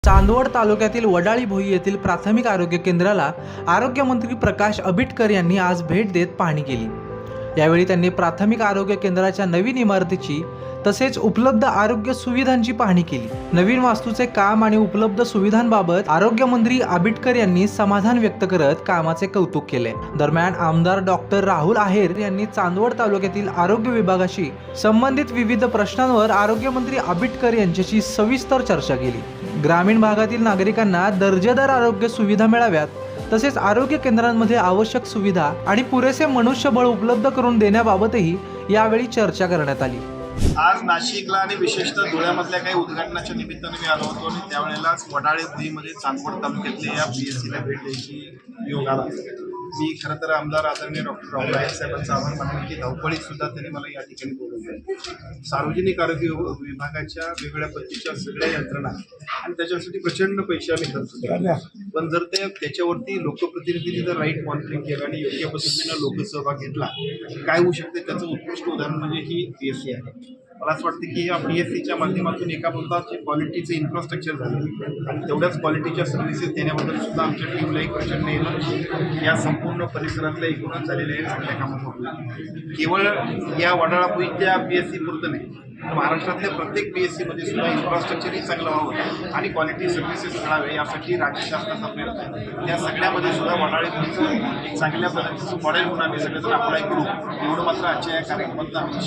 चांदवड तालुक्यातील वडाळी भोई येथील प्राथमिक आरोग्य केंद्राला आरोग्यमंत्री प्रकाश आंबेडकर यांनी आज भेट देत पाहणी केली। यावेळी त्यांनी प्राथमिक आरोग्य केंद्राच्या नवीन इमारतीची तसेच उपलब्ध आरोग्य सुविधांची पाहणी केली। नवीन वास्तूचे काम आणि उपलब्ध सुविधांबाबत आरोग्यमंत्री आंबेडकर यांनी समाधान व्यक्त करत कामाचे कौतुक केले। दरम्यान आमदार डॉक्टर राहुल आहेर यांनी चांदवड तालुक्यातील आरोग्य विभागाशी संबंधित विविध प्रश्नांवर आरोग्यमंत्री आंबेडकर यांच्याशी सविस्तर चर्चा केली। ग्रामीण भागातील नागरिकांना दर्जेदार आरोग्य सुविधा मिळाव्यात तसेच आरोग्य केंद्रांमध्ये आवश्यक सुविधा आणि पुरेसे मनुष्यबळ उपलब्ध करून देण्याबाबतही यावेळी चर्चा करण्यात आली। आज नाशिकला आणि विशेषतः धुळ्यामधल्या काही उद्घाटनाच्या निमित्ताने मी आलो होतो आणि त्यावेळेलाच वडाळे भुईमध्ये चांदवड तालुक्यातल्या या PSCला भेट द्यायची योग आला। मी खरं तर आमदार आदरणीय डॉक्टर राहुल आहेर साहेबांचा आभार मानतो की धावपळीत सुद्धा त्यांनी मला या ठिकाणी बोलवलं। सार्वजनिक आरोग्य विभागाच्या वेगवेगळ्या पद्धतीच्या सगळ्या यंत्रणा आणि त्याच्यासाठी प्रचंड पैसे आम्ही खर्च केला, पण जर त्याच्यावरती लोकप्रतिनिधींनी जर राईट मॉनिटरिंग केलं आणि योग्य पद्धतीनं लोकसहभाग घेतला काय होऊ शकते त्याचं उत्कृष्ट उदाहरण म्हणजे ही PSC आहे। मला असं वाटतं की या PSCच्या माध्यमातून एका प्रकारचे क्वालिटीचं इन्फ्रास्ट्रक्चर झालं आणि तेवढ्याच क्वालिटीच्या सर्व्हिसेस देण्याबद्दल सुद्धा आमच्या टीमला एक प्रचंड एनर्जी या संपूर्ण परिसरातल्या एकूणच झालेल्या आहे चांगल्या कामाबद्दल। केवळ या वडाळा भुईच्या PSC पुरतं नाही, महाराष्ट्रातल्या प्रत्येक PSCमध्ये सुद्धा इन्फ्रास्ट्रक्चरही चांगलं व्हावं आणि क्वालिटी सर्व्हिसेस मिळावे यासाठी राज्य शासनाचा प्रयत्न आहे। त्या सगळ्यामध्ये सुद्धा वडाळे भुईचं एक चांगल्या पद्धतीचं मॉडेल म्हणून आम्ही सगळेजण अप्लाय करू एवढं मात्र आजच्या या कार्यक्रमात आम्ही